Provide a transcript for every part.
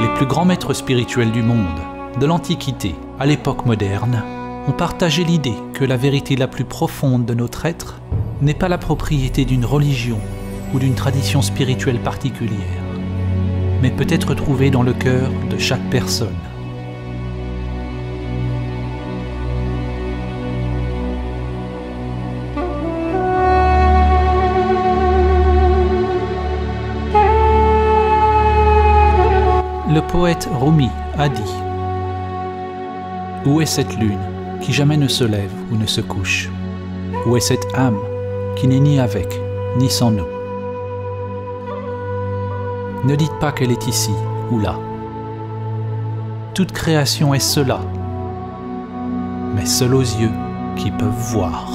Les plus grands maîtres spirituels du monde, de l'Antiquité à l'époque moderne, ont partagé l'idée que la vérité la plus profonde de notre être n'est pas la propriété d'une religion ou d'une tradition spirituelle particulière, mais peut être trouvée dans le cœur de chaque personne. Le poète Rumi a dit « Où est cette lune qui jamais ne se lève ou ne se couche? Où est cette âme qui n'est ni avec ni sans nous? Ne dites pas qu'elle est ici ou là. Toute création est cela, mais seuls aux yeux qui peuvent voir. »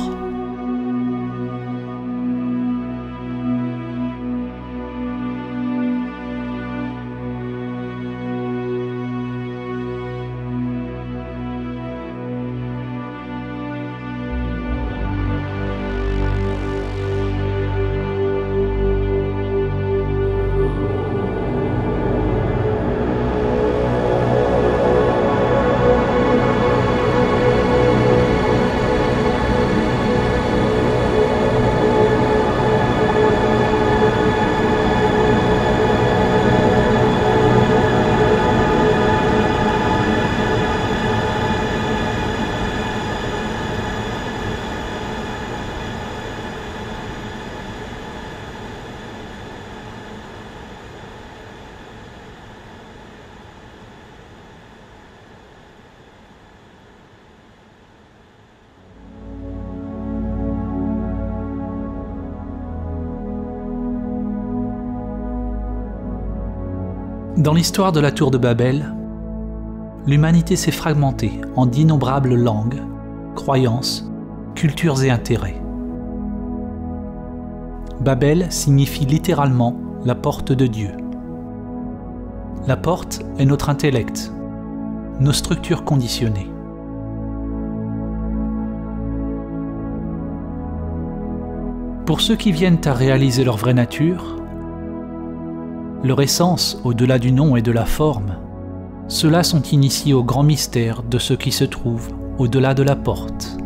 Dans l'histoire de la tour de Babel, l'humanité s'est fragmentée en d'innombrables langues, croyances, cultures et intérêts. Babel signifie littéralement la porte de Dieu. La porte est notre intellect, nos structures conditionnées. Pour ceux qui viennent à réaliser leur vraie nature, leur essence au-delà du nom et de la forme, ceux-là sont initiés au grand mystère de ce qui se trouve au-delà de la porte.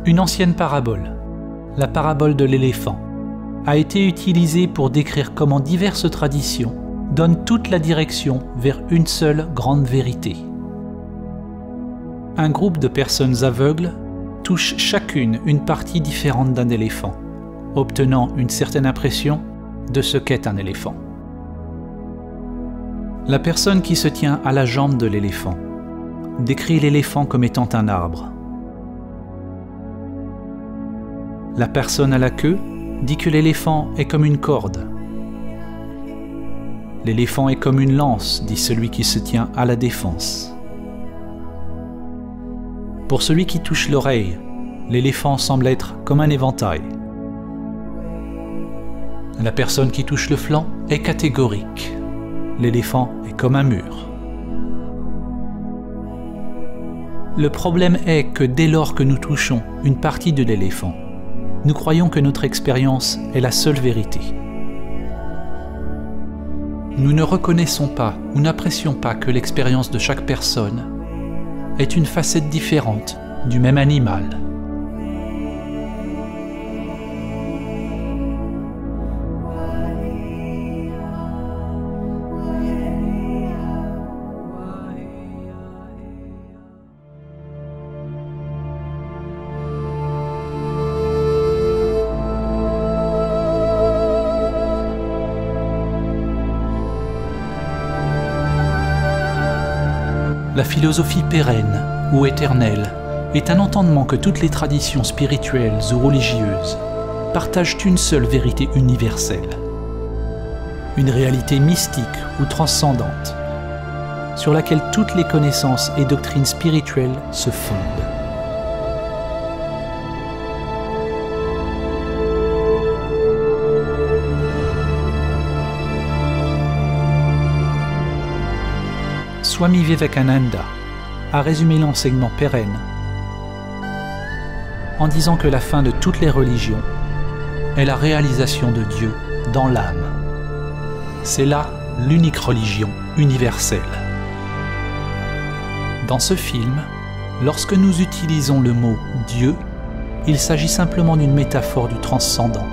Une ancienne parabole, la parabole de l'éléphant, a été utilisée pour décrire comment diverses traditions donnent toute la direction vers une seule grande vérité. Un groupe de personnes aveugles touche chacune une partie différente d'un éléphant, obtenant une certaine impression de ce qu'est un éléphant. La personne qui se tient à la jambe de l'éléphant décrit l'éléphant comme étant un arbre. La personne à la queue dit que l'éléphant est comme une corde. L'éléphant est comme une lance, dit celui qui se tient à la défense. Pour celui qui touche l'oreille, l'éléphant semble être comme un éventail. La personne qui touche le flanc est catégorique. L'éléphant est comme un mur. Le problème est que dès lors que nous touchons une partie de l'éléphant, nous croyons que notre expérience est la seule vérité. Nous ne reconnaissons pas ou n'apprécions pas que l'expérience de chaque personne est une facette différente du même animal. La philosophie pérenne ou éternelle est un entendement que toutes les traditions spirituelles ou religieuses partagent une seule vérité universelle, une réalité mystique ou transcendante, sur laquelle toutes les connaissances et doctrines spirituelles se fondent. Swami Vivekananda a résumé l'enseignement pérenne en disant que la fin de toutes les religions est la réalisation de Dieu dans l'âme. C'est là l'unique religion universelle. Dans ce film, lorsque nous utilisons le mot « Dieu », il s'agit simplement d'une métaphore du transcendant,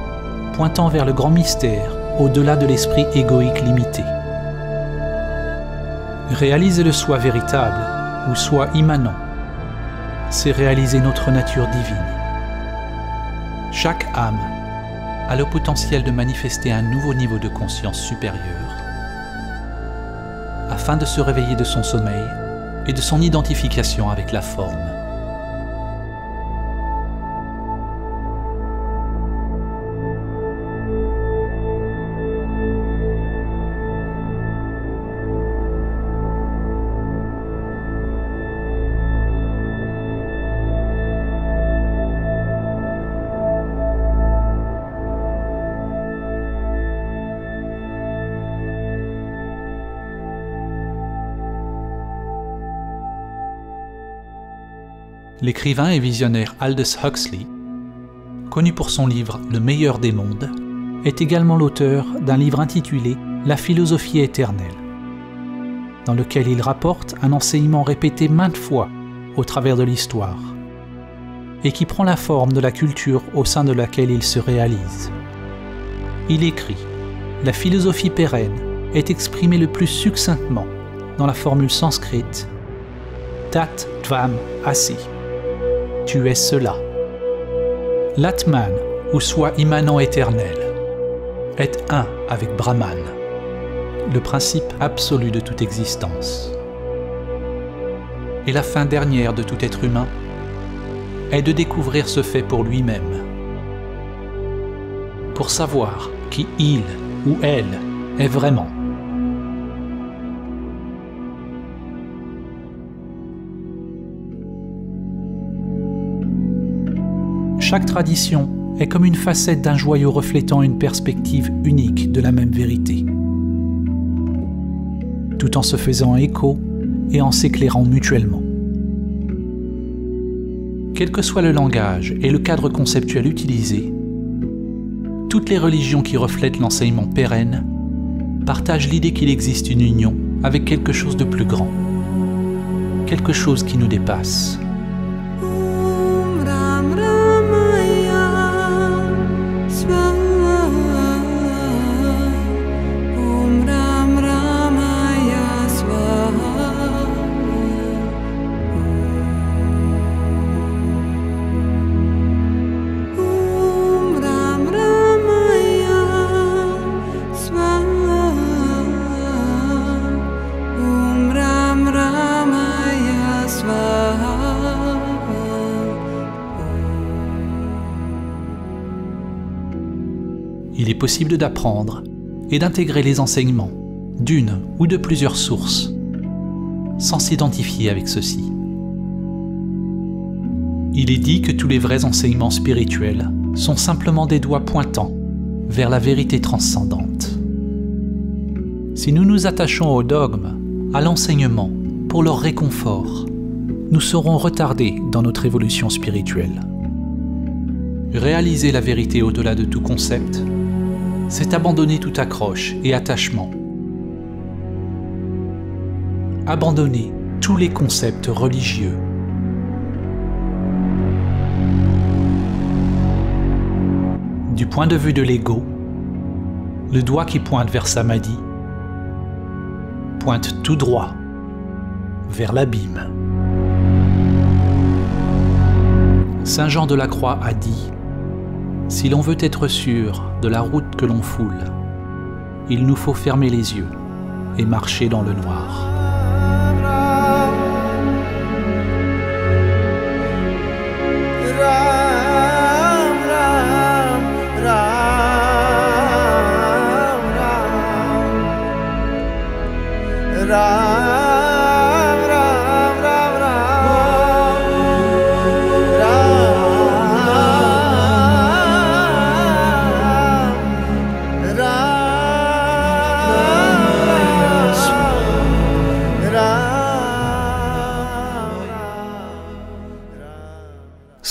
pointant vers le grand mystère au-delà de l'esprit égoïque limité. Réaliser le soi véritable ou soi immanent, c'est réaliser notre nature divine. Chaque âme a le potentiel de manifester un nouveau niveau de conscience supérieure afin de se réveiller de son sommeil et de son identification avec la forme. L'écrivain et visionnaire Aldous Huxley, connu pour son livre « Le meilleur des mondes », est également l'auteur d'un livre intitulé « La philosophie éternelle », dans lequel il rapporte un enseignement répété maintes fois au travers de l'histoire, et qui prend la forme de la culture au sein de laquelle il se réalise. Il écrit « La philosophie pérenne est exprimée le plus succinctement dans la formule sanskrite « Tat Tvam Asi ». Tu es cela. L'Atman, ou soi immanent éternel, est un avec Brahman, le principe absolu de toute existence. Et la fin dernière de tout être humain est de découvrir ce fait pour lui-même, pour savoir qui il ou elle est vraiment. Chaque tradition est comme une facette d'un joyau reflétant une perspective unique de la même vérité, tout en se faisant écho et en s'éclairant mutuellement. Quel que soit le langage et le cadre conceptuel utilisé, toutes les religions qui reflètent l'enseignement pérenne partagent l'idée qu'il existe une union avec quelque chose de plus grand, quelque chose qui nous dépasse. Il est possible d'apprendre et d'intégrer les enseignements d'une ou de plusieurs sources, sans s'identifier avec ceux-ci. Il est dit que tous les vrais enseignements spirituels sont simplement des doigts pointant vers la vérité transcendante. Si nous nous attachons au dogme, à l'enseignement, pour leur réconfort, nous serons retardés dans notre évolution spirituelle. Réaliser la vérité au-delà de tout concept, c'est abandonner toute accroche et attachement. Abandonner tous les concepts religieux. Du point de vue de l'ego, le doigt qui pointe vers Samadhi pointe tout droit vers l'abîme. Saint Jean de la Croix a dit: si l'on veut être sûr de la route que l'on foule, il nous faut fermer les yeux et marcher dans le noir.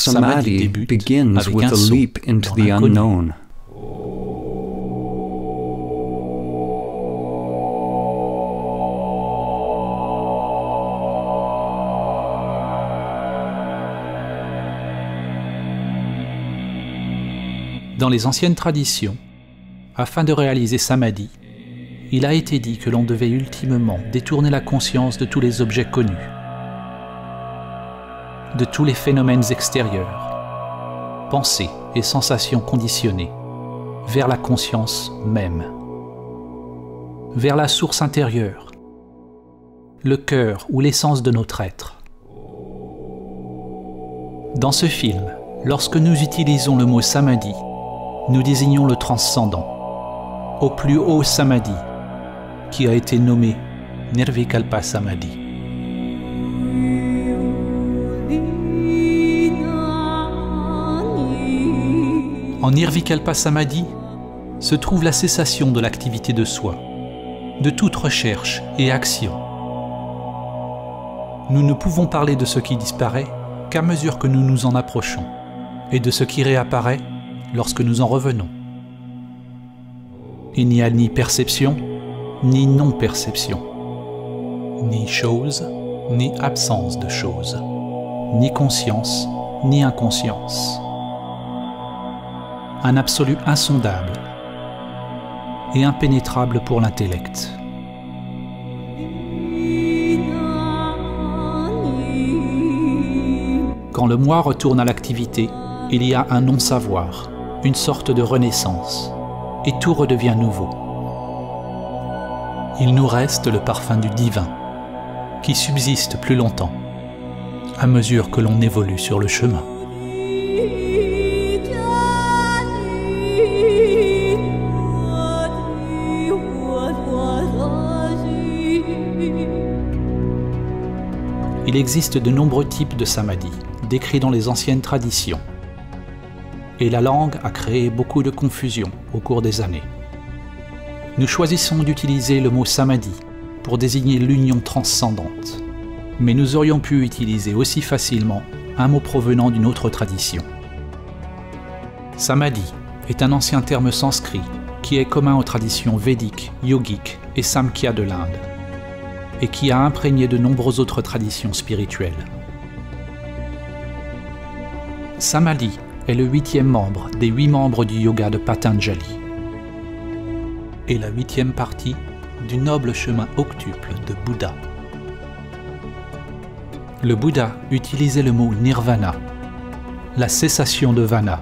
Samadhi begins with a leap into the unknown. Dans les anciennes traditions, afin de réaliser Samadhi, il a été dit que l'on devait ultimement détourner la conscience de tous les objets connus, de tous les phénomènes extérieurs, pensées et sensations conditionnées, vers la conscience même, vers la source intérieure, le cœur ou l'essence de notre être. Dans ce film, lorsque nous utilisons le mot Samadhi, nous désignons le transcendant, au plus haut Samadhi, qui a été nommé Nirvikalpa Samadhi. En Nirvikalpa Samadhi se trouve la cessation de l'activité de soi, de toute recherche et action. Nous ne pouvons parler de ce qui disparaît qu'à mesure que nous nous en approchons, et de ce qui réapparaît lorsque nous en revenons. Il n'y a ni perception, ni non-perception, ni chose, ni absence de chose, ni conscience, ni inconscience. Un absolu insondable et impénétrable pour l'intellect. Quand le moi retourne à l'activité, il y a un non-savoir, une sorte de renaissance, et tout redevient nouveau. Il nous reste le parfum du divin, qui subsiste plus longtemps, à mesure que l'on évolue sur le chemin. Il existe de nombreux types de samadhi, décrits dans les anciennes traditions. Et la langue a créé beaucoup de confusion au cours des années. Nous choisissons d'utiliser le mot samadhi pour désigner l'union transcendante. Mais nous aurions pu utiliser aussi facilement un mot provenant d'une autre tradition. Samadhi est un ancien terme sanskrit qui est commun aux traditions védiques, yogiques et samkhya de l'Inde, et qui a imprégné de nombreuses autres traditions spirituelles. Samadhi est le 8e membre des 8 membres du yoga de Patanjali et la 8e partie du noble chemin octuple de Bouddha. Le Bouddha utilisait le mot nirvana, la cessation de vana,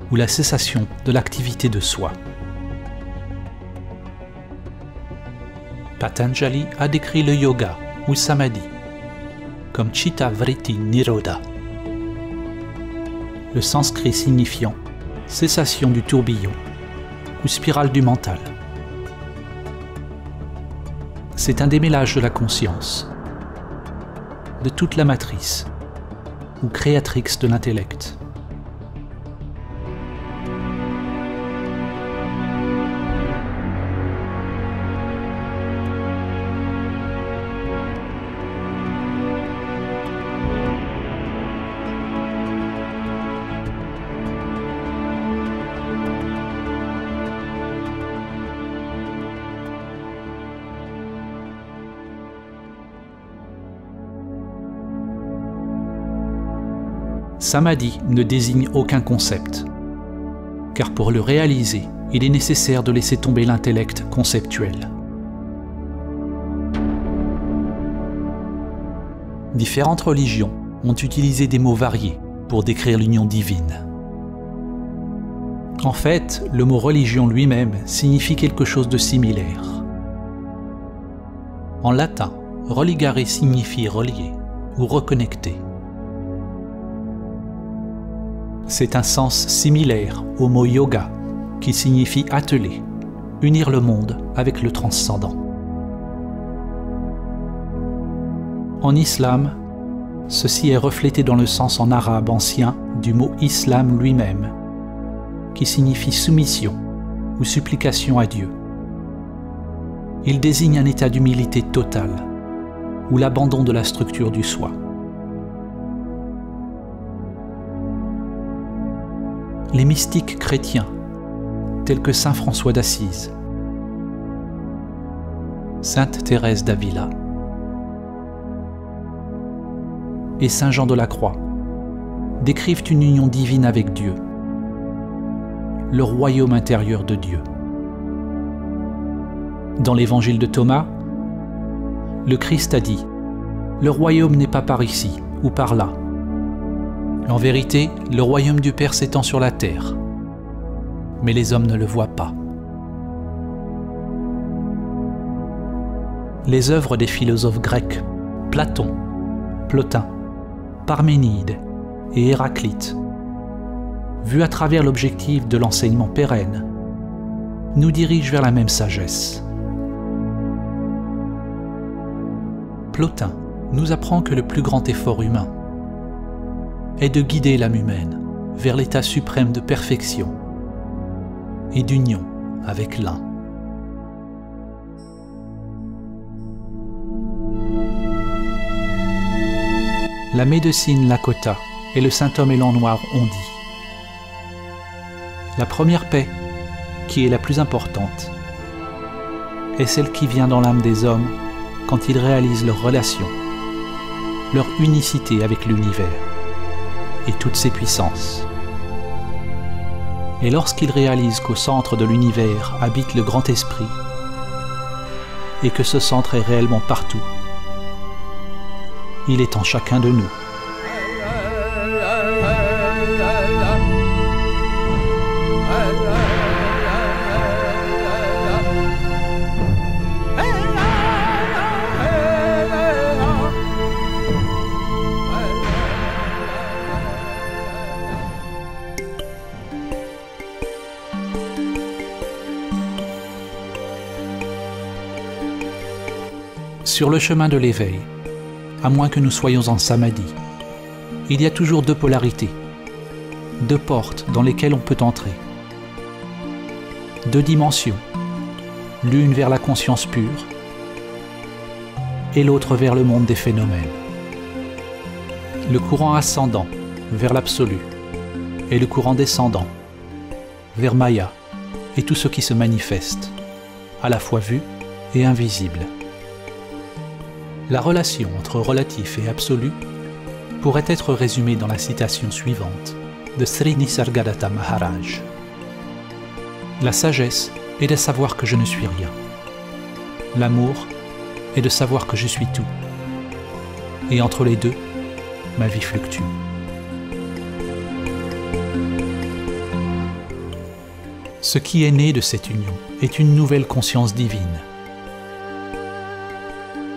ou la cessation de l'activité de soi. Patanjali a décrit le yoga ou samadhi comme Chitta Vritti Nirodha, le sanskrit signifiant cessation du tourbillon ou spirale du mental. C'est un démêlage de la conscience, de toute la matrice ou créatrix de l'intellect. Samadhi ne désigne aucun concept, car pour le réaliser, il est nécessaire de laisser tomber l'intellect conceptuel. Différentes religions ont utilisé des mots variés pour décrire l'union divine. En fait, le mot religion lui-même signifie quelque chose de similaire. En latin, religare signifie relier ou reconnecter. C'est un sens similaire au mot yoga, qui signifie atteler, unir le monde avec le transcendant. En islam, ceci est reflété dans le sens en arabe ancien du mot islam lui-même, qui signifie soumission ou supplication à Dieu. Il désigne un état d'humilité totale, ou l'abandon de la structure du soi. les mystiques chrétiens, tels que saint François d'Assise, sainte Thérèse d'Avila et saint Jean de la Croix, décrivent une union divine avec Dieu, le royaume intérieur de Dieu. Dans l'évangile de Thomas, le Christ a dit « Le royaume n'est pas par ici ou par là. En vérité, le royaume du Père s'étend sur la terre, mais les hommes ne le voient pas. » Les œuvres des philosophes grecs, Platon, Plotin, Parménide et Héraclite, vues à travers l'objectif de l'enseignement pérenne, nous dirigent vers la même sagesse. Plotin nous apprend que le plus grand effort humain est de guider l'âme humaine vers l'état suprême de perfection et d'union avec l'un. La médecine Lakota et le saint homme élan noir ont dit « La première paix, qui est la plus importante, est celle qui vient dans l'âme des hommes quand ils réalisent leur relation, leur unicité avec l'univers et toutes ses puissances. Et lorsqu'ils réalisent qu'au centre de l'univers habite le grand esprit et que ce centre est réellement partout, il est en chacun de nous. » Sur le chemin de l'éveil, à moins que nous soyons en samadhi, il y a toujours deux polarités, deux portes dans lesquelles on peut entrer, deux dimensions, l'une vers la conscience pure et l'autre vers le monde des phénomènes. Le courant ascendant vers l'absolu et le courant descendant vers Maya et tout ce qui se manifeste, à la fois vu et invisible. La relation entre relatif et absolu pourrait être résumée dans la citation suivante de Sri Nisargadatta Maharaj. La sagesse est de savoir que je ne suis rien. L'amour est de savoir que je suis tout. Et entre les deux, ma vie fluctue. Ce qui est né de cette union est une nouvelle conscience divine.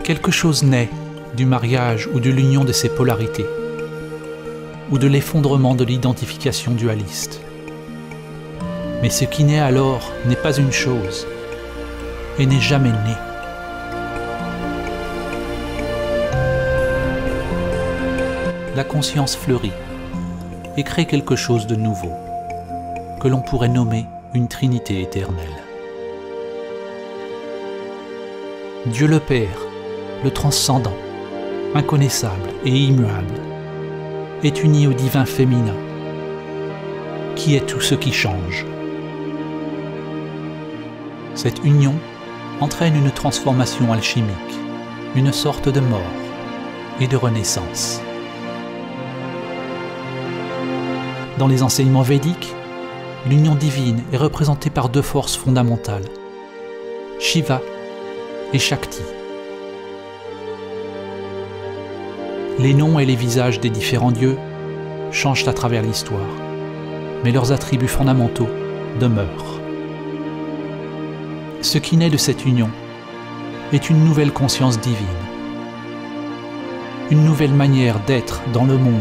Quelque chose naît du mariage ou de l'union de ces polarités, ou de l'effondrement de l'identification dualiste. Mais ce qui naît alors n'est pas une chose, et n'est jamais né. La conscience fleurit et crée quelque chose de nouveau, que l'on pourrait nommer une Trinité éternelle. Dieu le Père, le transcendant, inconnaissable et immuable, est uni au divin féminin, qui est tout ce qui change. Cette union entraîne une transformation alchimique, une sorte de mort et de renaissance. Dans les enseignements védiques, l'union divine est représentée par deux forces fondamentales, Shiva et Shakti. Les noms et les visages des différents dieux changent à travers l'histoire, mais leurs attributs fondamentaux demeurent. Ce qui naît de cette union est une nouvelle conscience divine, une nouvelle manière d'être dans le monde.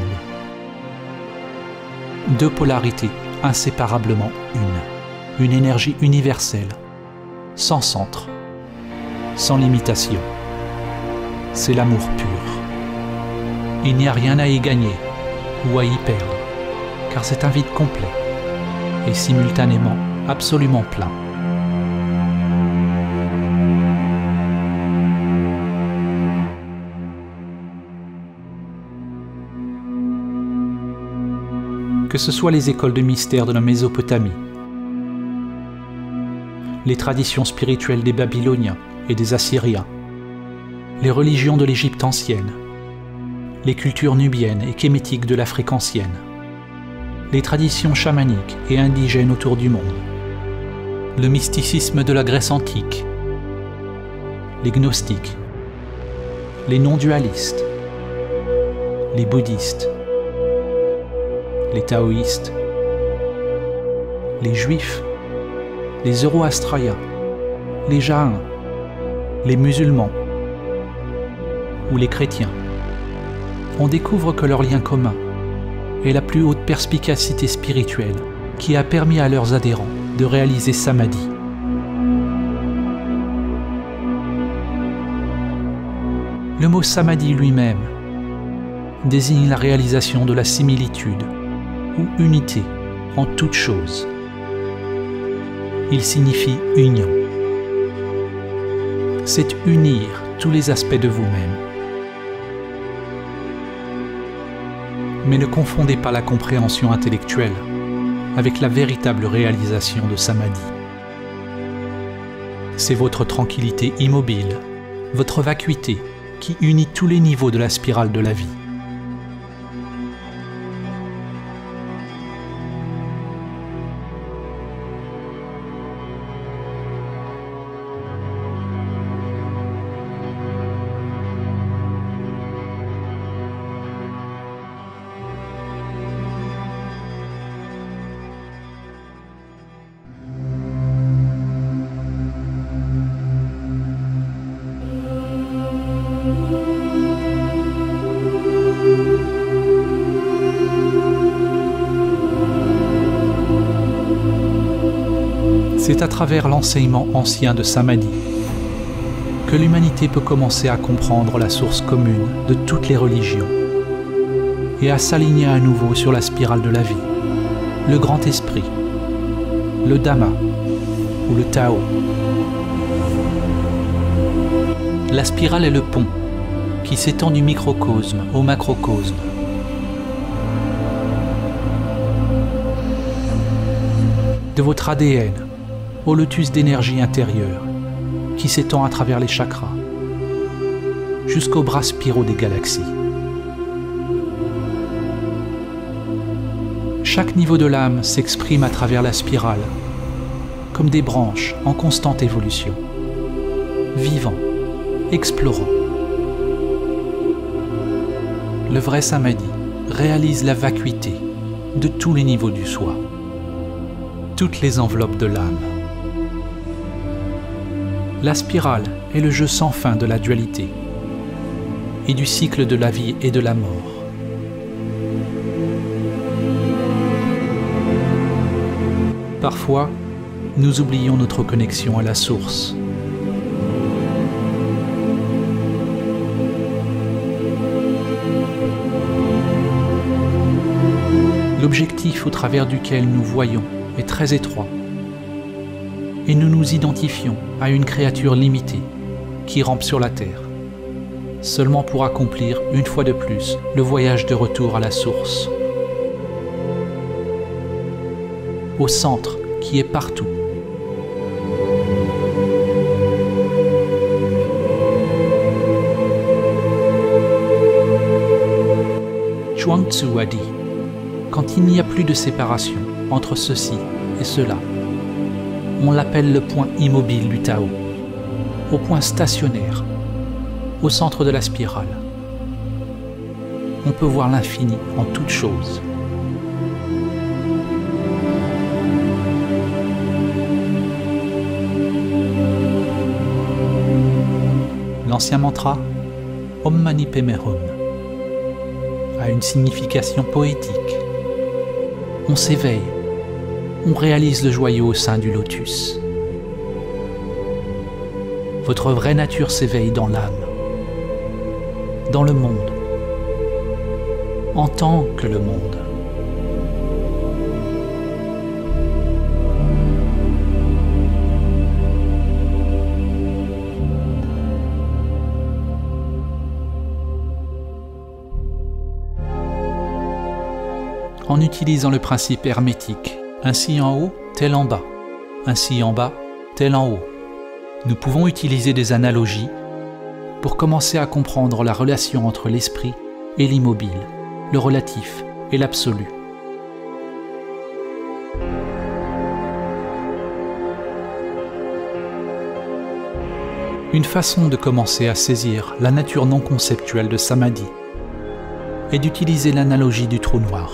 Deux polarités inséparablement une énergie universelle, sans centre, sans limitation. C'est l'amour pur. Il n'y a rien à y gagner ou à y perdre, car c'est un vide complet et simultanément absolument plein. Que que ce soit les écoles de mystère de la Mésopotamie, les traditions spirituelles des Babyloniens et des Assyriens, les religions de l'Égypte ancienne, les cultures nubiennes et kémétiques de l'Afrique ancienne, les traditions chamaniques et indigènes autour du monde, le mysticisme de la Grèce antique, les gnostiques, les non-dualistes, les bouddhistes, les taoïstes, les juifs, les zoroastriens, les jaïns, les musulmans ou les chrétiens. On découvre que leur lien commun est la plus haute perspicacité spirituelle qui a permis à leurs adhérents de réaliser Samadhi. Le mot Samadhi lui-même désigne la réalisation de la similitude ou unité en toute chose. Il signifie union. C'est unir tous les aspects de vous-même. Mais ne confondez pas la compréhension intellectuelle avec la véritable réalisation de Samadhi. C'est votre tranquillité immobile, votre vacuité qui unit tous les niveaux de la spirale de la vie. C'est à travers l'enseignement ancien de Samadhi que l'humanité peut commencer à comprendre la source commune de toutes les religions et à s'aligner à nouveau sur la spirale de la vie, le grand esprit, le Dhamma ou le Tao. La spirale est le pont qui s'étend du microcosme au macrocosme. De votre ADN au lotus d'énergie intérieure qui s'étend à travers les chakras jusqu'aux bras spiraux des galaxies. Chaque niveau de l'âme s'exprime à travers la spirale comme des branches en constante évolution, vivant, explorant. Le vrai Samadhi réalise la vacuité de tous les niveaux du soi, toutes les enveloppes de l'âme. La spirale est le jeu sans fin de la dualité et du cycle de la vie et de la mort. Parfois, nous oublions notre connexion à la source. L'objectif au travers duquel nous voyons est très étroit et nous nous identifions à une créature limitée qui rampe sur la terre, seulement pour accomplir une fois de plus le voyage de retour à la source, au centre qui est partout. Chuang Tzu a dit, quand il n'y a plus de séparation entre ceci et cela, on l'appelle le point immobile du Tao, au point stationnaire, au centre de la spirale. On peut voir l'infini en toute chose. L'ancien mantra Om Mani Padme Hum a une signification poétique. On s'éveille, on réalise le joyau au sein du lotus. Votre vraie nature s'éveille dans l'âme, dans le monde, en tant que le monde. en utilisant le principe hermétique, ainsi en haut, tel en bas, ainsi en bas, tel en haut. Nous pouvons utiliser des analogies pour commencer à comprendre la relation entre l'esprit et l'immobile, le relatif et l'absolu. Une façon de commencer à saisir la nature non conceptuelle de Samadhi est d'utiliser l'analogie du trou noir.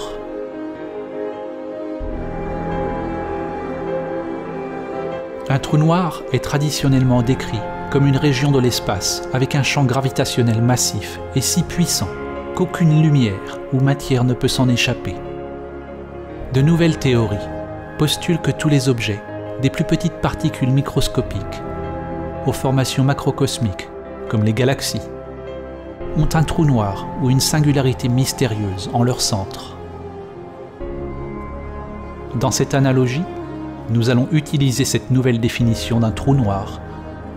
Un trou noir est traditionnellement décrit comme une région de l'espace avec un champ gravitationnel massif et si puissant qu'aucune lumière ou matière ne peut s'en échapper. De nouvelles théories postulent que tous les objets, des plus petites particules microscopiques aux formations macrocosmiques, comme les galaxies, ont un trou noir ou une singularité mystérieuse en leur centre. Dans cette analogie, nous allons utiliser cette nouvelle définition d'un trou noir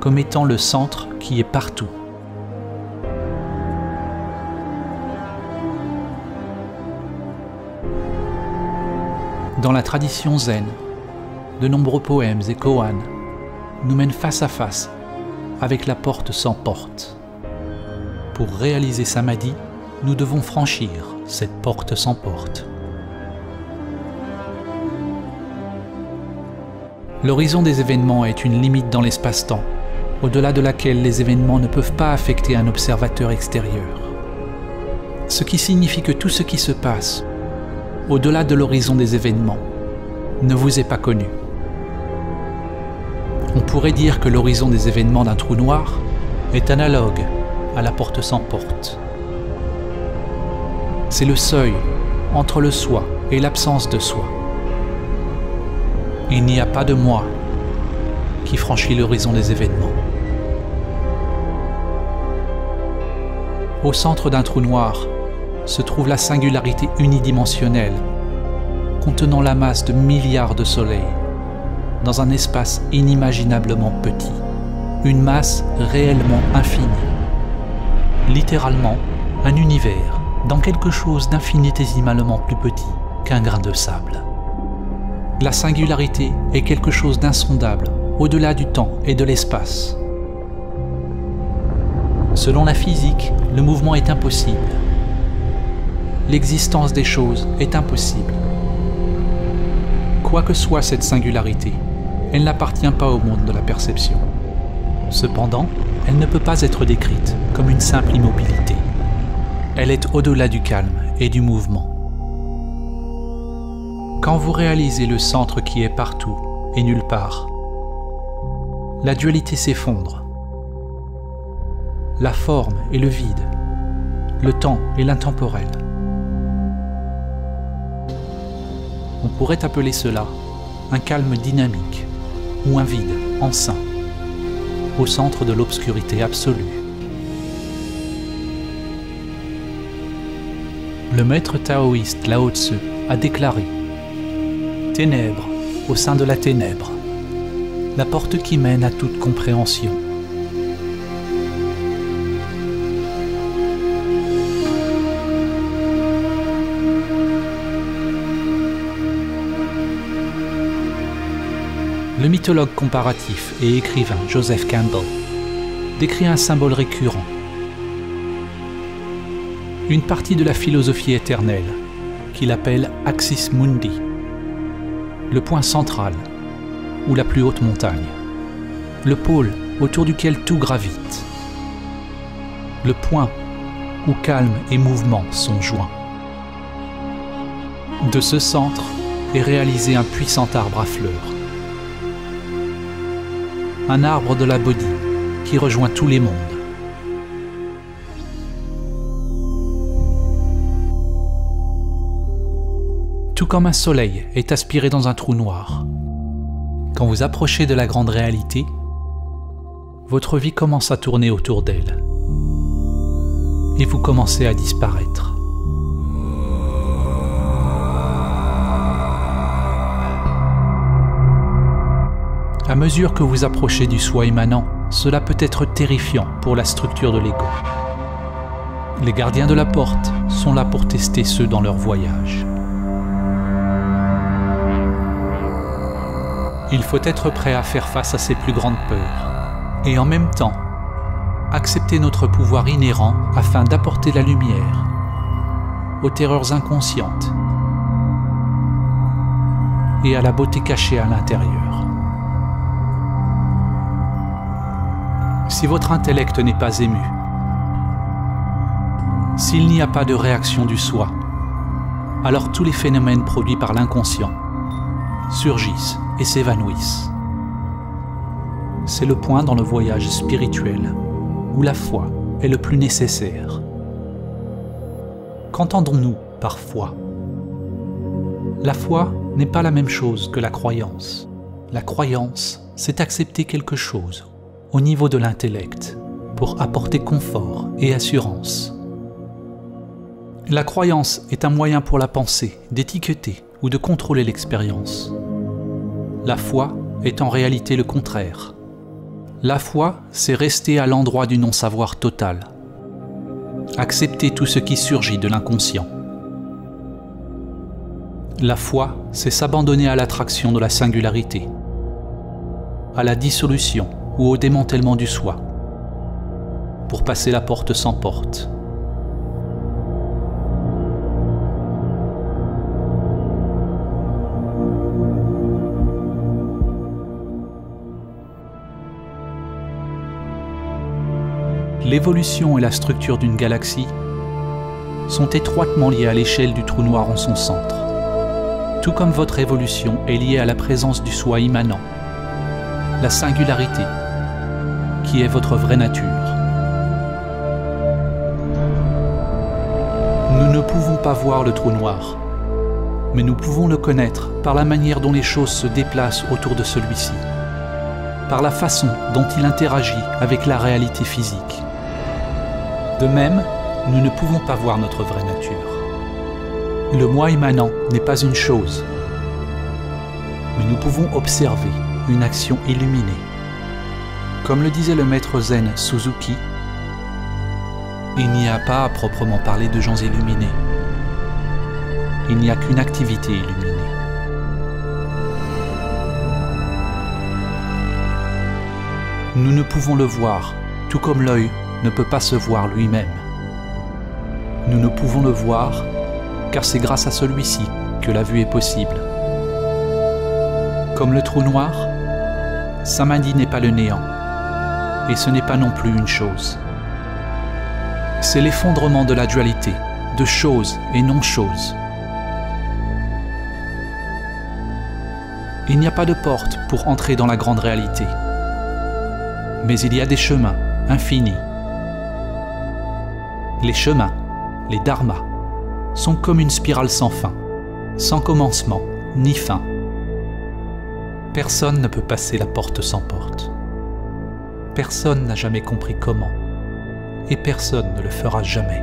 comme étant le centre qui est partout. Dans la tradition zen, de nombreux poèmes et koans nous mènent face à face avec la porte sans porte. Pour réaliser Samadhi, nous devons franchir cette porte sans porte. L'horizon des événements est une limite dans l'espace-temps, au-delà de laquelle les événements ne peuvent pas affecter un observateur extérieur. Ce qui signifie que tout ce qui se passe, au-delà de l'horizon des événements, ne vous est pas connu. On pourrait dire que l'horizon des événements d'un trou noir est analogue à la porte sans porte. C'est le seuil entre le soi et l'absence de soi. Il n'y a pas de moi qui franchit l'horizon des événements. Au centre d'un trou noir se trouve la singularité unidimensionnelle, contenant la masse de milliards de soleils, dans un espace inimaginablement petit, une masse réellement infinie. Littéralement, un univers dans quelque chose d'infinitésimalement plus petit qu'un grain de sable. La singularité est quelque chose d'insondable, au-delà du temps et de l'espace. Selon la physique, le mouvement est impossible. L'existence des choses est impossible. Quoi que soit cette singularité, elle n'appartient pas au monde de la perception. Cependant, elle ne peut pas être décrite comme une simple immobilité. Elle est au-delà du calme et du mouvement. Quand vous réalisez le centre qui est partout et nulle part, la dualité s'effondre. La forme et le vide, le temps et l'intemporel. On pourrait appeler cela un calme dynamique ou un vide enceint, au centre de l'obscurité absolue. Le maître taoïste Lao Tzu a déclaré « Ténèbres au sein de la ténèbre, la porte qui mène à toute compréhension. » Le mythologue comparatif et écrivain Joseph Campbell décrit un symbole récurrent, une partie de la philosophie éternelle qu'il appelle Axis Mundi, le point central ou la plus haute montagne, le pôle autour duquel tout gravite, le point où calme et mouvement sont joints. De ce centre est réalisé un puissant arbre à fleurs, un arbre de la Bodhi qui rejoint tous les mondes. Tout comme un soleil est aspiré dans un trou noir. Quand vous approchez de la grande réalité, votre vie commence à tourner autour d'elle et vous commencez à disparaître. À mesure que vous approchez du soi immanent, cela peut être terrifiant pour la structure de l'ego. Les gardiens de la porte sont là pour tester ceux dans leur voyage. Il faut être prêt à faire face à ses plus grandes peurs et en même temps accepter notre pouvoir inhérent afin d'apporter la lumière aux terreurs inconscientes et à la beauté cachée à l'intérieur. Si votre intellect n'est pas ému, s'il n'y a pas de réaction du soi, alors tous les phénomènes produits par l'inconscient surgissent et s'évanouissent. C'est le point dans le voyage spirituel où la foi est le plus nécessaire. Qu'entendons-nous par foi ? La foi n'est pas la même chose que la croyance. La croyance, c'est accepter quelque chose au niveau de l'intellect pour apporter confort et assurance. La croyance est un moyen pour la pensée d'étiqueter ou de contrôler l'expérience. La foi est en réalité le contraire. La foi, c'est rester à l'endroit du non-savoir total. Accepter tout ce qui surgit de l'inconscient. La foi, c'est s'abandonner à l'attraction de la singularité, à la dissolution ou au démantèlement du soi, pour passer la porte sans porte. L'évolution et la structure d'une galaxie sont étroitement liées à l'échelle du trou noir en son centre, tout comme votre évolution est liée à la présence du soi immanent, la singularité, qui est votre vraie nature. Nous ne pouvons pas voir le trou noir, mais nous pouvons le connaître par la manière dont les choses se déplacent autour de celui-ci, par la façon dont il interagit avec la réalité physique. De même, nous ne pouvons pas voir notre vraie nature. Le moi immanent n'est pas une chose, mais nous pouvons observer une action illuminée. Comme le disait le maître zen Suzuki, il n'y a pas à proprement parler de gens illuminés. Il n'y a qu'une activité illuminée. Nous ne pouvons le voir, tout comme l'œil ne peut pas se voir lui-même. Nous ne pouvons le voir car c'est grâce à celui-ci que la vue est possible. Comme le trou noir, Samadhi n'est pas le néant, et ce n'est pas non plus une chose. C'est l'effondrement de la dualité, de choses et non-choses. Il n'y a pas de porte pour entrer dans la grande réalité, mais il y a des chemins infinis. Les chemins, les dharmas, sont comme une spirale sans fin, sans commencement ni fin. Personne ne peut passer la porte sans porte. Personne n'a jamais compris comment, et personne ne le fera jamais.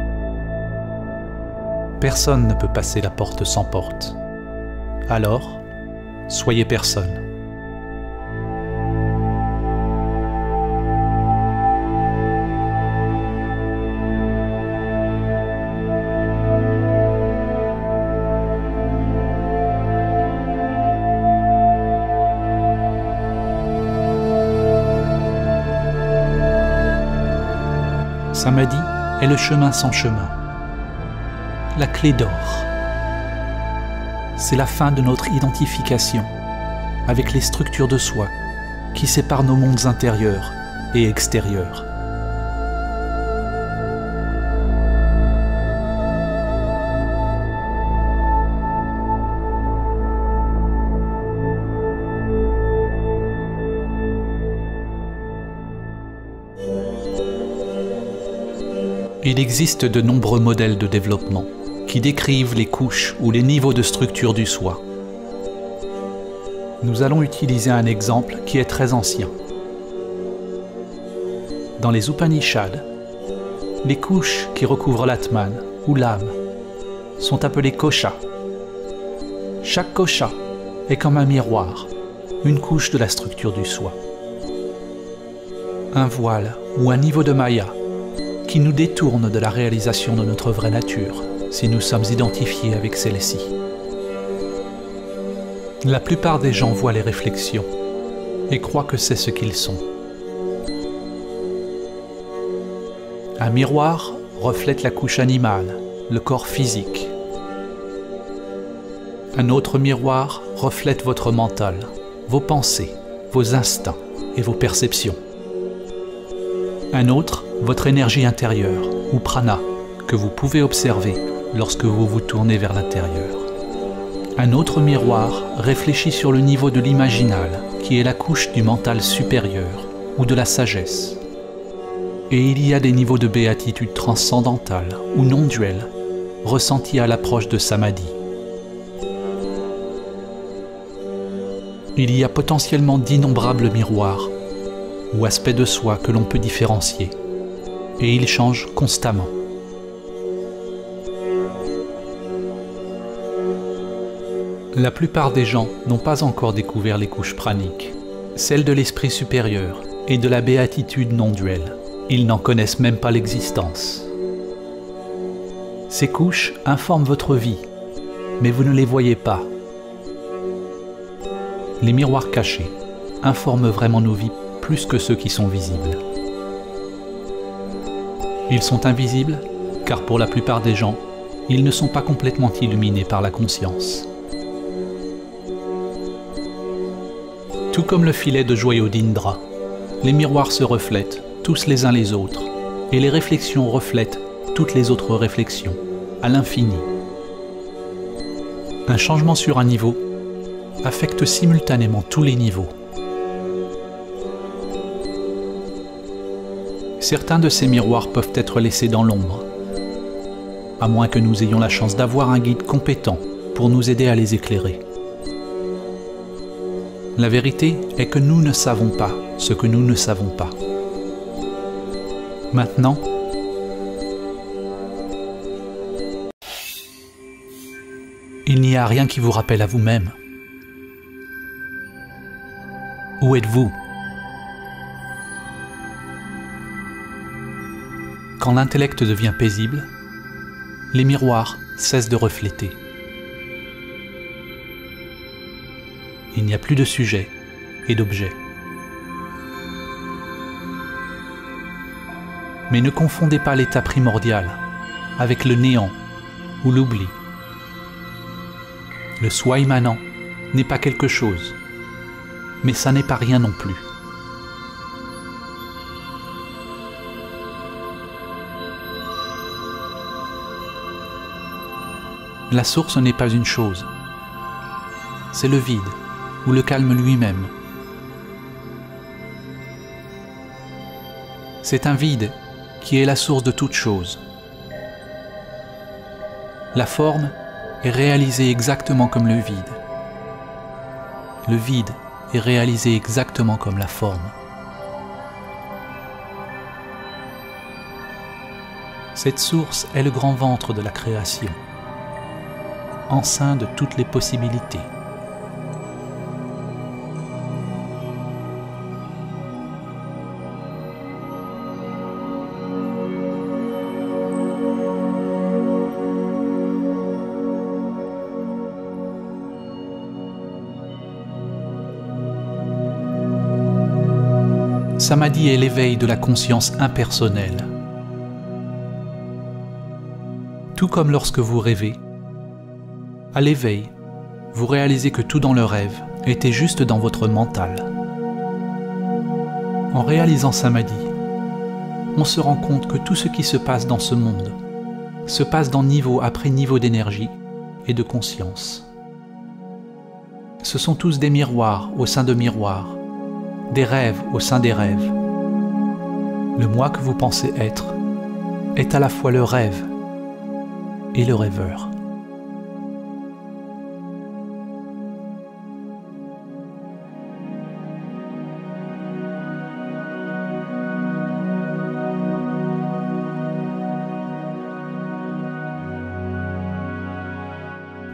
Personne ne peut passer la porte sans porte. Alors, soyez personne. Samadhi est le chemin sans chemin, la clé d'or. C'est la fin de notre identification avec les structures de soi qui séparent nos mondes intérieurs et extérieurs. Il existe de nombreux modèles de développement qui décrivent les couches ou les niveaux de structure du soi. Nous allons utiliser un exemple qui est très ancien. Dans les Upanishads, les couches qui recouvrent l'Atman ou l'âme sont appelées koshas. Chaque kosha est comme un miroir, une couche de la structure du soi. Un voile ou un niveau de maya qui nous détourne de la réalisation de notre vraie nature si nous sommes identifiés avec celle-ci. La plupart des gens voient les réflexions et croient que c'est ce qu'ils sont. Un miroir reflète la couche animale, le corps physique. Un autre miroir reflète votre mental, vos pensées, vos instincts et vos perceptions. Un autre, votre énergie intérieure, ou prana, que vous pouvez observer lorsque vous vous tournez vers l'intérieur. Un autre miroir réfléchit sur le niveau de l'imaginal, qui est la couche du mental supérieur, ou de la sagesse. Et il y a des niveaux de béatitude transcendantale, ou non-duelle, ressentis à l'approche de Samadhi. Il y a potentiellement d'innombrables miroirs, ou aspects de soi que l'on peut différencier, et ils changent constamment. La plupart des gens n'ont pas encore découvert les couches praniques, celles de l'esprit supérieur et de la béatitude non-duelle. Ils n'en connaissent même pas l'existence. Ces couches informent votre vie, mais vous ne les voyez pas. Les miroirs cachés informent vraiment nos vies plus que ceux qui sont visibles. Ils sont invisibles car pour la plupart des gens, ils ne sont pas complètement illuminés par la conscience. Tout comme le filet de joyaux d'Indra, les miroirs se reflètent tous les uns les autres, et les réflexions reflètent toutes les autres réflexions, à l'infini. Un changement sur un niveau affecte simultanément tous les niveaux. Certains de ces miroirs peuvent être laissés dans l'ombre, à moins que nous ayons la chance d'avoir un guide compétent pour nous aider à les éclairer. La vérité est que nous ne savons pas ce que nous ne savons pas. Maintenant, il n'y a rien qui vous rappelle à vous-même. Où êtes-vous? Quand l'intellect devient paisible, les miroirs cessent de refléter. Il n'y a plus de sujet et d'objet. Mais ne confondez pas l'état primordial avec le néant ou l'oubli. Le soi immanent n'est pas quelque chose, mais ça n'est pas rien non plus. La source n'est pas une chose, c'est le vide ou le calme lui-même. C'est un vide qui est la source de toute chose. La forme est réalisée exactement comme le vide. Le vide est réalisé exactement comme la forme. Cette source est le grand ventre de la création, enceint de toutes les possibilités. Samadhi est l'éveil de la conscience impersonnelle. Tout comme lorsque vous rêvez, à l'éveil, vous réalisez que tout dans le rêve était juste dans votre mental. En réalisant Samadhi, on se rend compte que tout ce qui se passe dans ce monde se passe dans niveau après niveau d'énergie et de conscience. Ce sont tous des miroirs au sein de miroirs, des rêves au sein des rêves. Le moi que vous pensez être est à la fois le rêve et le rêveur.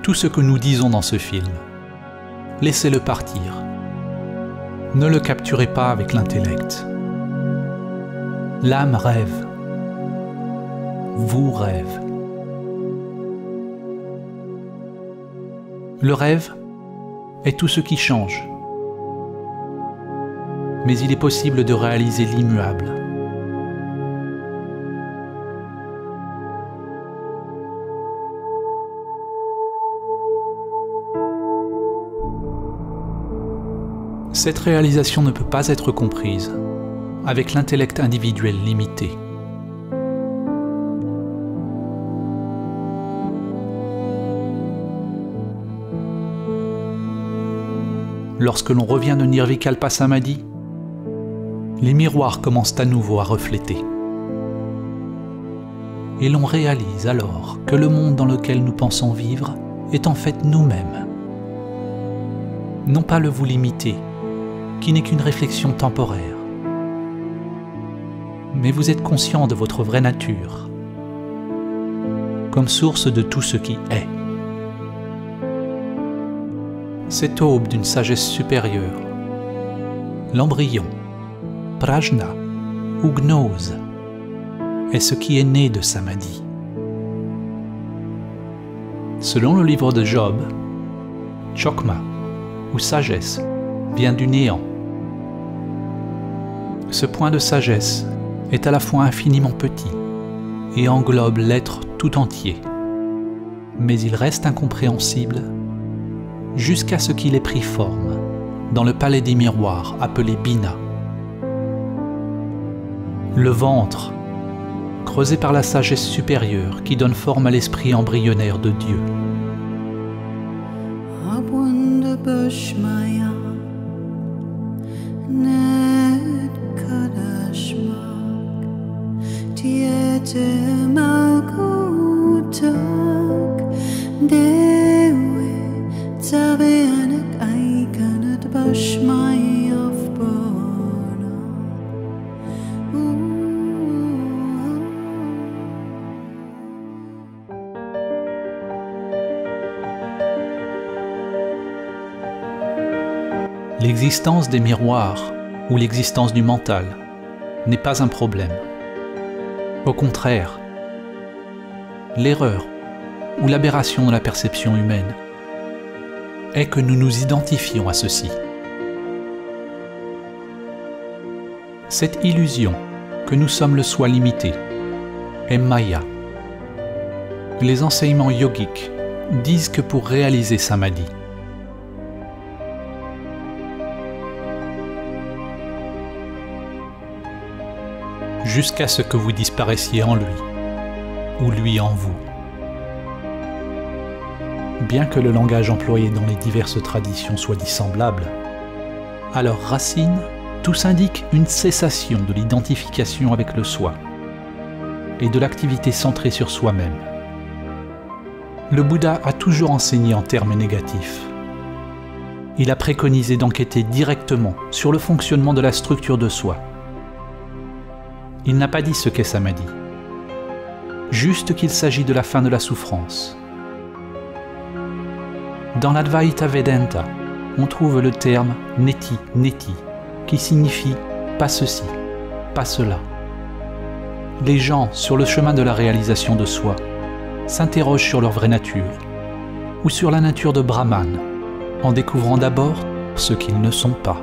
Tout ce que nous disons dans ce film, laissez-le partir. Ne le capturez pas avec l'intellect. L'âme rêve. Vous rêve. Le rêve est tout ce qui change. Mais il est possible de réaliser l'immuable. Cette réalisation ne peut pas être comprise avec l'intellect individuel limité. Lorsque l'on revient de Nirvikalpa Samadhi, les miroirs commencent à nouveau à refléter. Et l'on réalise alors que le monde dans lequel nous pensons vivre est en fait nous-mêmes. Non pas le vous limité, qui n'est qu'une réflexion temporaire. Mais vous êtes conscient de votre vraie nature, comme source de tout ce qui est. Cette aube d'une sagesse supérieure, l'embryon, prajna ou gnose, est ce qui est né de Samadhi. Selon le livre de Job, chokma ou sagesse vient du néant. Ce point de sagesse est à la fois infiniment petit et englobe l'être tout entier, mais il reste incompréhensible jusqu'à ce qu'il ait pris forme dans le palais des miroirs appelé Bina. Le ventre, creusé par la sagesse supérieure qui donne forme à l'esprit embryonnaire de Dieu. L'existence des miroirs ou l'existence du mental n'est pas un problème. Au contraire, l'erreur ou l'aberration de la perception humaine est que nous nous identifions à ceci. Cette illusion que nous sommes le soi limité est Maya. Les enseignements yogiques disent que pour réaliser Samadhi, jusqu'à ce que vous disparaissiez en lui, ou lui en vous. Bien que le langage employé dans les diverses traditions soit dissemblable, à leur racine, tous indiquent une cessation de l'identification avec le soi et de l'activité centrée sur soi-même. Le Bouddha a toujours enseigné en termes négatifs. Il a préconisé d'enquêter directement sur le fonctionnement de la structure de soi. Il n'a pas dit ce qu'est Samadhi, juste qu'il s'agit de la fin de la souffrance. Dans l'Advaita Vedanta, on trouve le terme neti, neti, qui signifie pas ceci, pas cela. Les gens, sur le chemin de la réalisation de soi, s'interrogent sur leur vraie nature, ou sur la nature de Brahman, en découvrant d'abord ce qu'ils ne sont pas.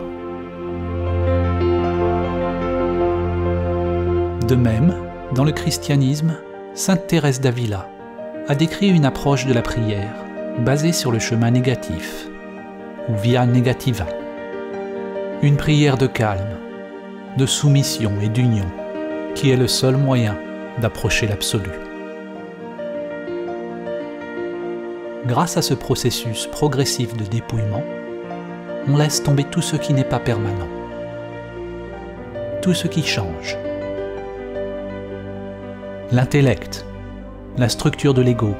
De même, dans le christianisme, sainte Thérèse d'Avila a décrit une approche de la prière basée sur le chemin négatif, ou via negativa. Une prière de calme, de soumission et d'union, qui est le seul moyen d'approcher l'absolu. Grâce à ce processus progressif de dépouillement, on laisse tomber tout ce qui n'est pas permanent, tout ce qui change. L'intellect, la structure de l'ego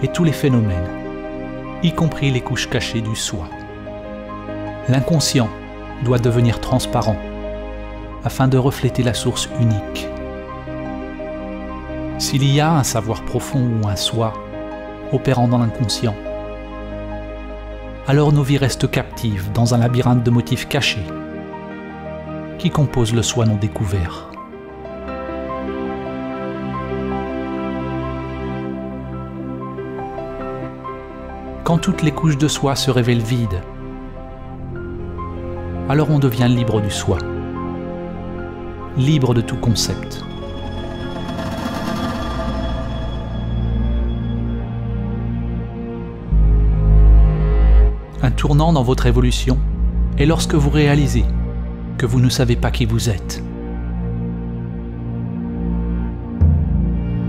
et tous les phénomènes, y compris les couches cachées du soi. L'inconscient doit devenir transparent afin de refléter la source unique. S'il y a un savoir profond ou un soi opérant dans l'inconscient, alors nos vies restent captives dans un labyrinthe de motifs cachés qui composent le soi non découvert. Quand toutes les couches de soi se révèlent vides alors on devient libre du soi, libre de tout concept. Un tournant dans votre évolution est lorsque vous réalisez que vous ne savez pas qui vous êtes.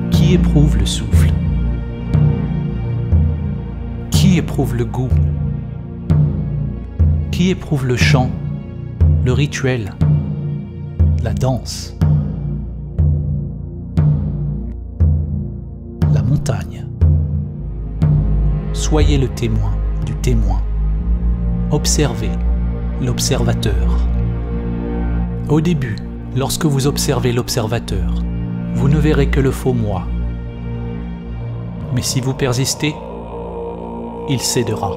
Qui éprouve le souffle? Qui éprouve le goût? Qui éprouve le chant, le rituel, la danse, la montagne? Soyez le témoin du témoin. Observez l'observateur. Au début, lorsque vous observez l'observateur, vous ne verrez que le faux moi. Mais si vous persistez, il cédera.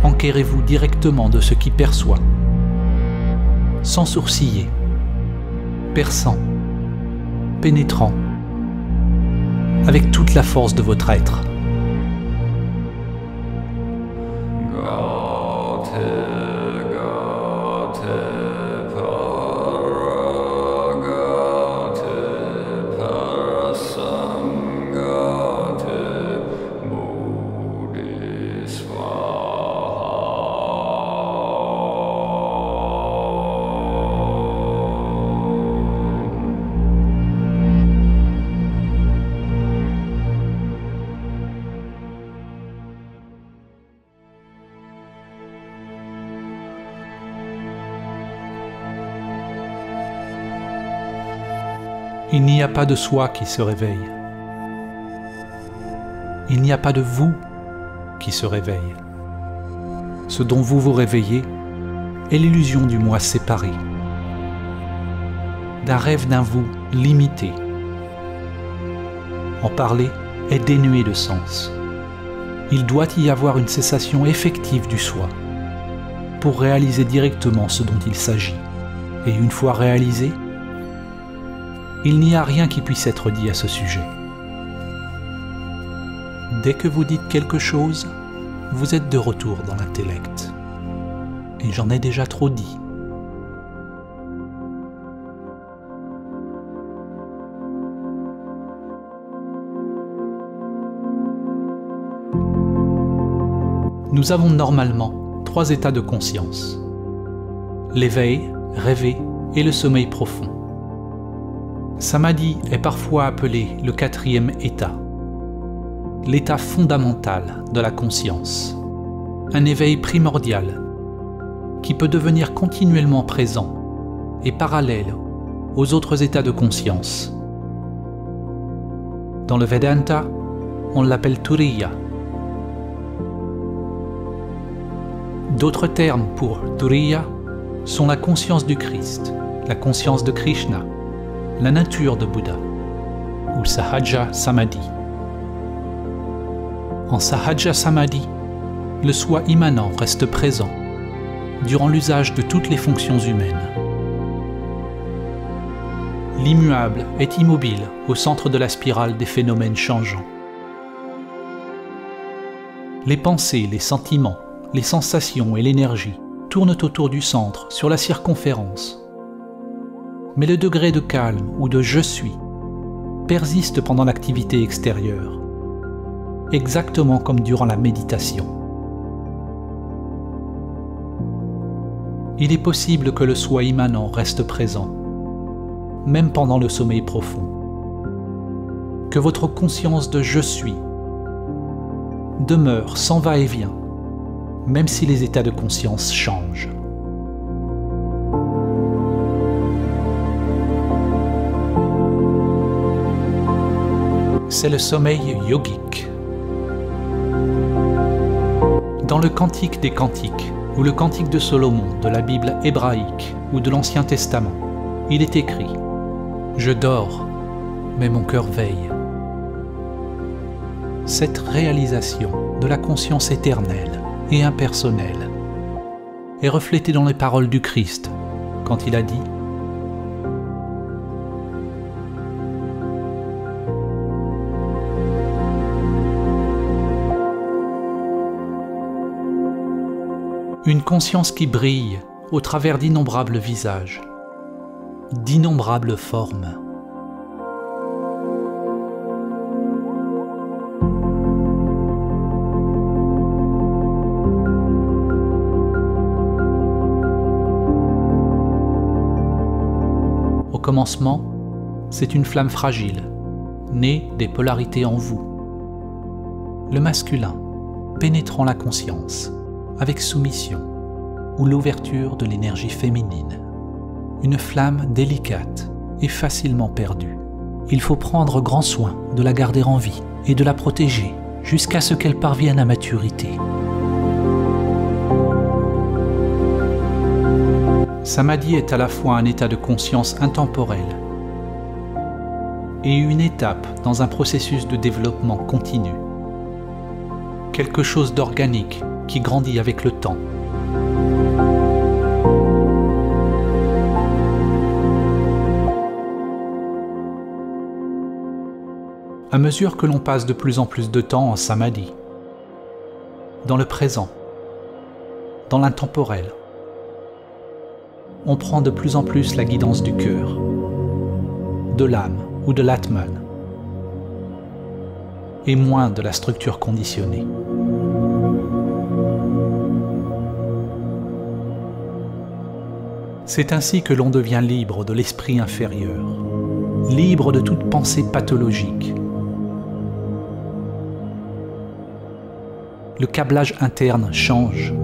Enquérez-vous directement de ce qui perçoit, sans sourciller, perçant, pénétrant, avec toute la force de votre être. Il n'y a pas de soi qui se réveille. Il n'y a pas de vous qui se réveille. Ce dont vous vous réveillez est l'illusion du moi séparé, d'un rêve d'un vous limité. En parler est dénué de sens. Il doit y avoir une cessation effective du soi pour réaliser directement ce dont il s'agit. Et une fois réalisé, il n'y a rien qui puisse être dit à ce sujet. Dès que vous dites quelque chose, vous êtes de retour dans l'intellect. Et j'en ai déjà trop dit. Nous avons normalement 3 états de conscience: l'éveil, rêver et le sommeil profond. Samadhi est parfois appelé le 4e état, l'état fondamental de la conscience, un éveil primordial qui peut devenir continuellement présent et parallèle aux autres états de conscience. Dans le Vedanta, on l'appelle Turiya. D'autres termes pour Turiya sont la conscience du Christ, la conscience de Krishna, la nature de Bouddha, ou Sahaja Samadhi. En Sahaja Samadhi, le soi immanent reste présent durant l'usage de toutes les fonctions humaines. L'immuable est immobile au centre de la spirale des phénomènes changeants. Les pensées, les sentiments, les sensations et l'énergie tournent autour du centre, sur la circonférence. Mais le degré de calme ou de « je suis » persiste pendant l'activité extérieure, exactement comme durant la méditation. Il est possible que le soi immanent reste présent, même pendant le sommeil profond, que votre conscience de « je suis » demeure sans va-et-vient, même si les états de conscience changent. C'est le sommeil yogique. Dans le Cantique des Cantiques, ou le Cantique de Salomon de la Bible hébraïque ou de l'Ancien Testament, il est écrit « Je dors, mais mon cœur veille ». Cette réalisation de la conscience éternelle et impersonnelle est reflétée dans les paroles du Christ quand il a dit « Une conscience qui brille au travers d'innombrables visages, d'innombrables formes. Au commencement, c'est une flamme fragile, née des polarités en vous. Le masculin, pénétrant la conscience, avec soumission, ou l'ouverture de l'énergie féminine. Une flamme délicate et facilement perdue. Il faut prendre grand soin de la garder en vie et de la protéger jusqu'à ce qu'elle parvienne à maturité. Samadhi est à la fois un état de conscience intemporel et une étape dans un processus de développement continu. Quelque chose d'organique qui grandit avec le temps. À mesure que l'on passe de plus en plus de temps en samadhi, dans le présent, dans l'intemporel, on prend de plus en plus la guidance du cœur, de l'âme ou de l'atman, et moins de la structure conditionnée. C'est ainsi que l'on devient libre de l'esprit inférieur, libre de toute pensée pathologique. Le câblage interne change.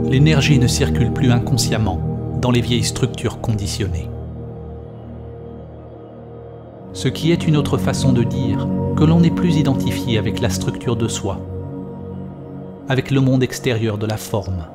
L'énergie ne circule plus inconsciemment dans les vieilles structures conditionnées. Ce qui est une autre façon de dire que l'on n'est plus identifié avec la structure de soi, avec le monde extérieur de la forme.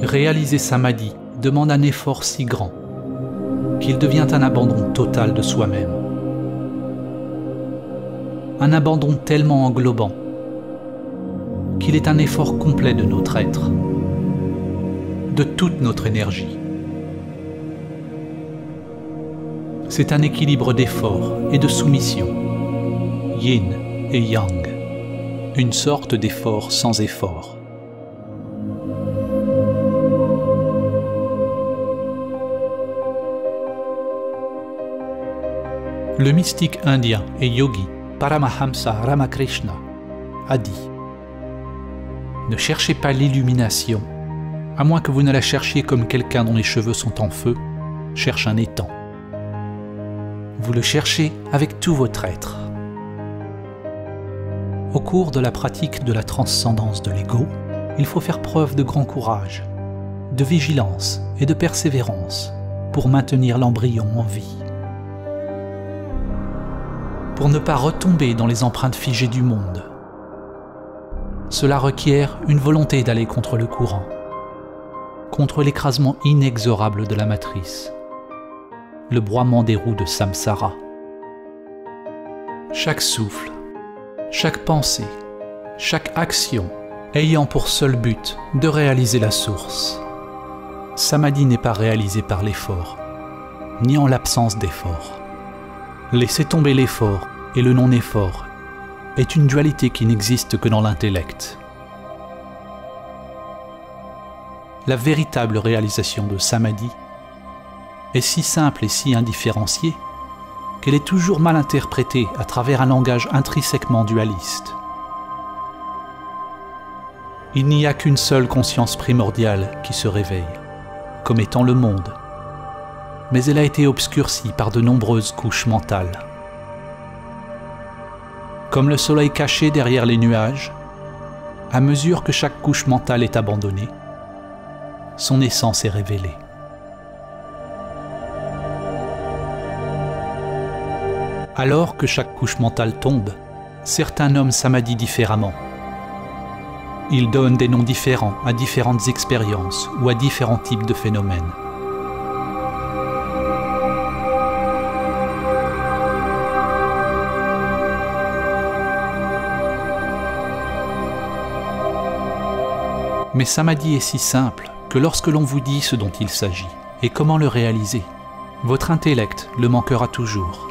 Réaliser samadhi demande un effort si grand qu'il devient un abandon total de soi-même. Un abandon tellement englobant qu'il est un effort complet de notre être, de toute notre énergie. C'est un équilibre d'effort et de soumission, yin et yang, une sorte d'effort sans effort. Le mystique indien et yogi Paramahamsa Ramakrishna a dit « Ne cherchez pas l'illumination, à moins que vous ne la cherchiez comme quelqu'un dont les cheveux sont en feu cherche un étang. Vous le cherchez avec tout votre être. » Au cours de la pratique de la transcendance de l'ego, il faut faire preuve de grand courage, de vigilance et de persévérance pour maintenir l'embryon en vie. Pour ne pas retomber dans les empreintes figées du monde. Cela requiert une volonté d'aller contre le courant, contre l'écrasement inexorable de la matrice, le broiement des roues de samsara. Chaque souffle, chaque pensée, chaque action ayant pour seul but de réaliser la source. Samadhi n'est pas réalisé par l'effort, ni en l'absence d'effort. Laisser tomber l'effort et le non-effort est une dualité qui n'existe que dans l'intellect. La véritable réalisation de samadhi est si simple et si indifférenciée qu'elle est toujours mal interprétée à travers un langage intrinsèquement dualiste. Il n'y a qu'une seule conscience primordiale qui se réveille, comme étant le monde, mais elle a été obscurcie par de nombreuses couches mentales. Comme le soleil caché derrière les nuages, à mesure que chaque couche mentale est abandonnée, son essence est révélée. Alors que chaque couche mentale tombe, certains nomment samadhi différemment. Ils donnent des noms différents à différentes expériences ou à différents types de phénomènes. Mais samadhi est si simple que lorsque l'on vous dit ce dont il s'agit et comment le réaliser, votre intellect le manquera toujours.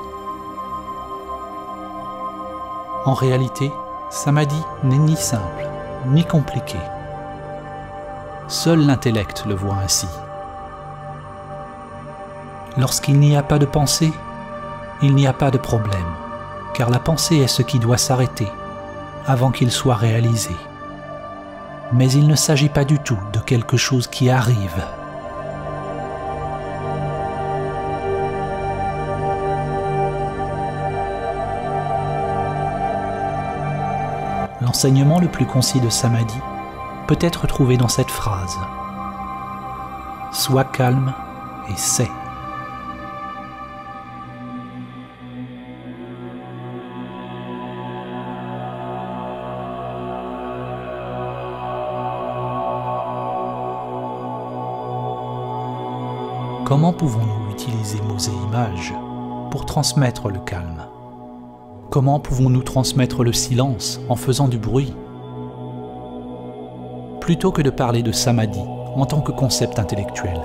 En réalité, Samadhi n'est ni simple, ni compliqué. Seul l'intellect le voit ainsi. Lorsqu'il n'y a pas de pensée, il n'y a pas de problème, car la pensée est ce qui doit s'arrêter avant qu'il soit réalisé. Mais il ne s'agit pas du tout de quelque chose qui arrive. L'enseignement le plus concis de Samadhi peut être trouvé dans cette phrase. Sois calme et sais. Comment pouvons-nous utiliser mots et images pour transmettre le calme? Comment pouvons-nous transmettre le silence en faisant du bruit? Plutôt que de parler de Samadhi en tant que concept intellectuel.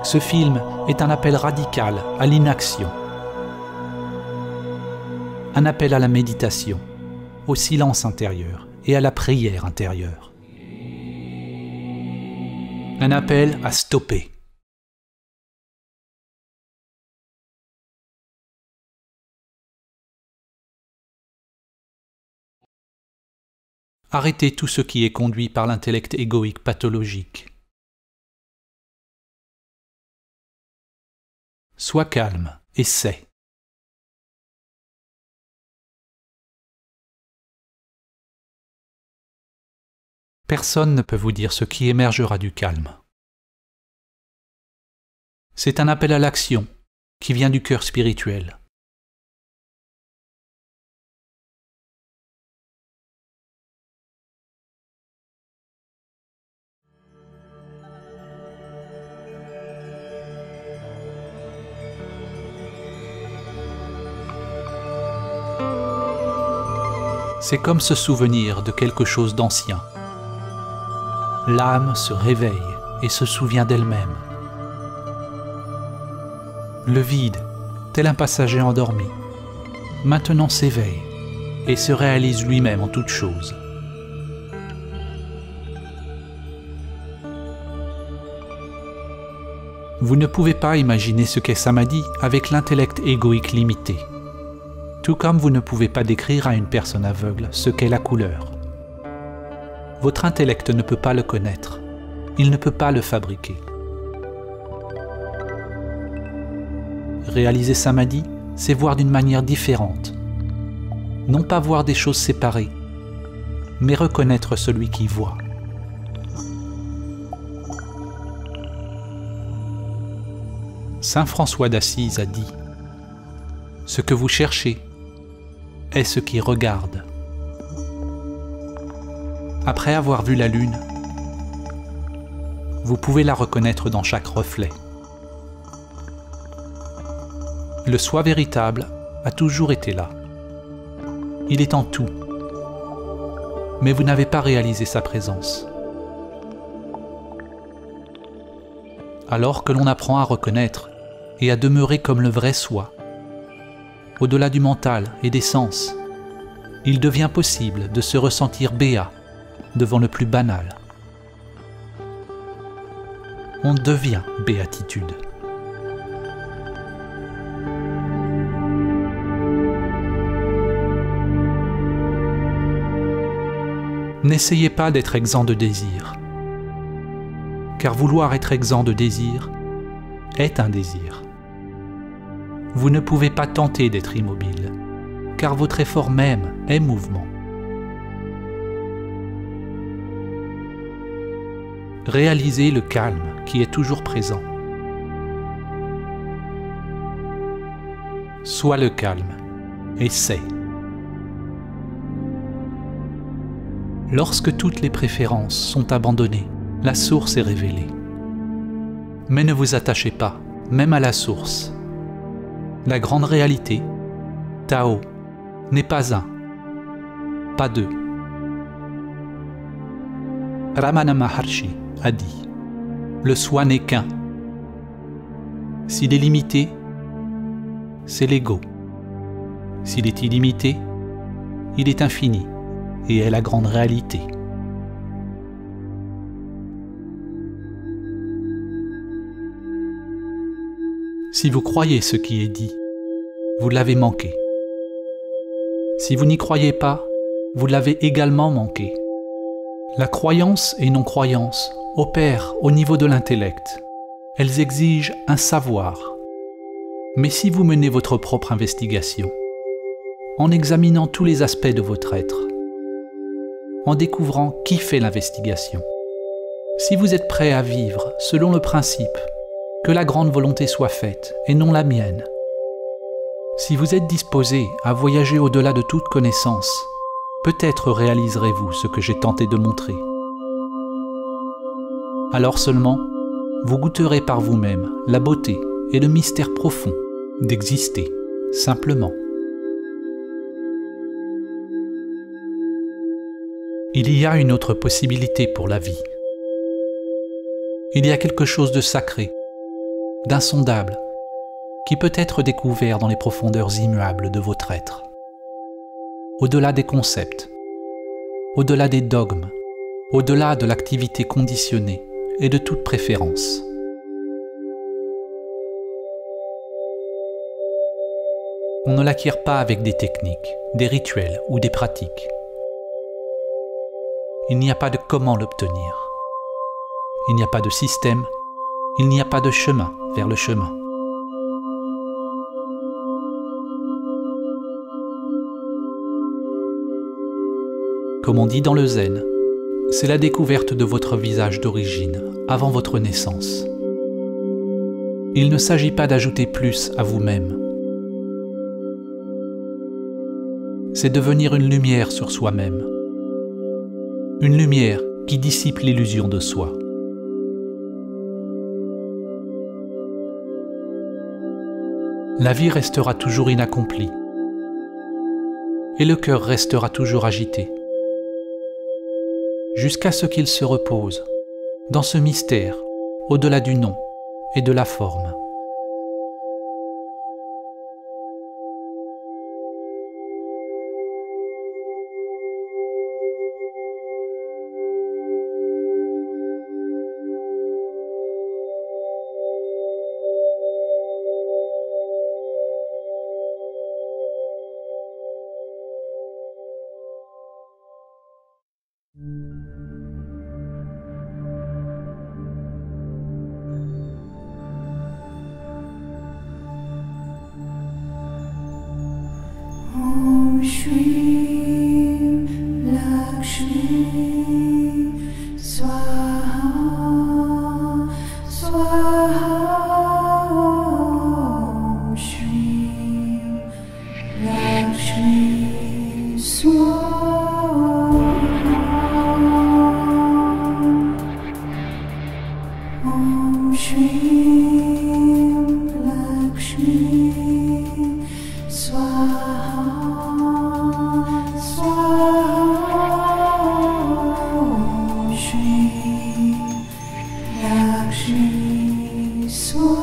Ce film est un appel radical à l'inaction, un appel à la méditation, au silence intérieur et à la prière intérieure. Un appel à stopper. Arrêtez tout ce qui est conduit par l'intellect égoïque pathologique. Sois calme et sais. Personne ne peut vous dire ce qui émergera du calme. C'est un appel à l'action qui vient du cœur spirituel. C'est comme se souvenir de quelque chose d'ancien. L'âme se réveille et se souvient d'elle-même. Le vide, tel un passager endormi, maintenant s'éveille et se réalise lui-même en toute chose. Vous ne pouvez pas imaginer ce qu'est Samadhi avec l'intellect égoïque limité. Tout comme vous ne pouvez pas décrire à une personne aveugle ce qu'est la couleur. Votre intellect ne peut pas le connaître. Il ne peut pas le fabriquer. Réaliser Samadhi, c'est voir d'une manière différente. Non pas voir des choses séparées, mais reconnaître celui qui voit. Saint François d'Assise a dit « Ce que vous cherchez est ce qui regarde. » Après avoir vu la lune, vous pouvez la reconnaître dans chaque reflet. Le soi véritable a toujours été là. Il est en tout. Mais vous n'avez pas réalisé sa présence. Alors que l'on apprend à reconnaître et à demeurer comme le vrai soi, au-delà du mental et des sens, il devient possible de se ressentir béat devant le plus banal. On devient béatitude. N'essayez pas d'être exempt de désir, car vouloir être exempt de désir est un désir. Vous ne pouvez pas tenter d'être immobile, car votre effort même est mouvement. Réalisez le calme qui est toujours présent. Sois le calme et sais. Lorsque toutes les préférences sont abandonnées, la source est révélée. Mais ne vous attachez pas, même à la source. La grande réalité, Tao, n'est pas un, pas deux. Ramana Maharshi a dit « Le soi n'est qu'un ». S'il est limité, c'est l'ego. S'il est illimité, il est infini et est la grande réalité. Si vous croyez ce qui est dit, vous l'avez manqué. Si vous n'y croyez pas, vous l'avez également manqué. La croyance et non-croyance opèrent au niveau de l'intellect. Elles exigent un savoir. Mais si vous menez votre propre investigation, en examinant tous les aspects de votre être, en découvrant qui fait l'investigation, si vous êtes prêt à vivre selon le principe que la grande volonté soit faite et non la mienne, si vous êtes disposé à voyager au-delà de toute connaissance, peut-être réaliserez-vous ce que j'ai tenté de montrer. Alors seulement, vous goûterez par vous-même la beauté et le mystère profond d'exister simplement. Il y a une autre possibilité pour la vie. Il y a quelque chose de sacré, d'insondable, qui peut être découvert dans les profondeurs immuables de votre être. Au-delà des concepts, au-delà des dogmes, au-delà de l'activité conditionnée et de toute préférence. On ne l'acquiert pas avec des techniques, des rituels ou des pratiques. Il n'y a pas de comment l'obtenir. Il n'y a pas de système, il n'y a pas de chemin vers le chemin. Comme on dit dans le zen, c'est la découverte de votre visage d'origine, avant votre naissance. Il ne s'agit pas d'ajouter plus à vous-même. C'est devenir une lumière sur soi-même. Une lumière qui dissipe l'illusion de soi. La vie restera toujours inaccomplie. Et le cœur restera toujours agité. Jusqu'à ce qu'il se repose dans ce mystère, au-delà du nom et de la forme. Om Shri Lakshmi Swaha Swaha Om Shri Lakshmi Swaha Om Shri Lakshmi Swaha Lakshmi Swaha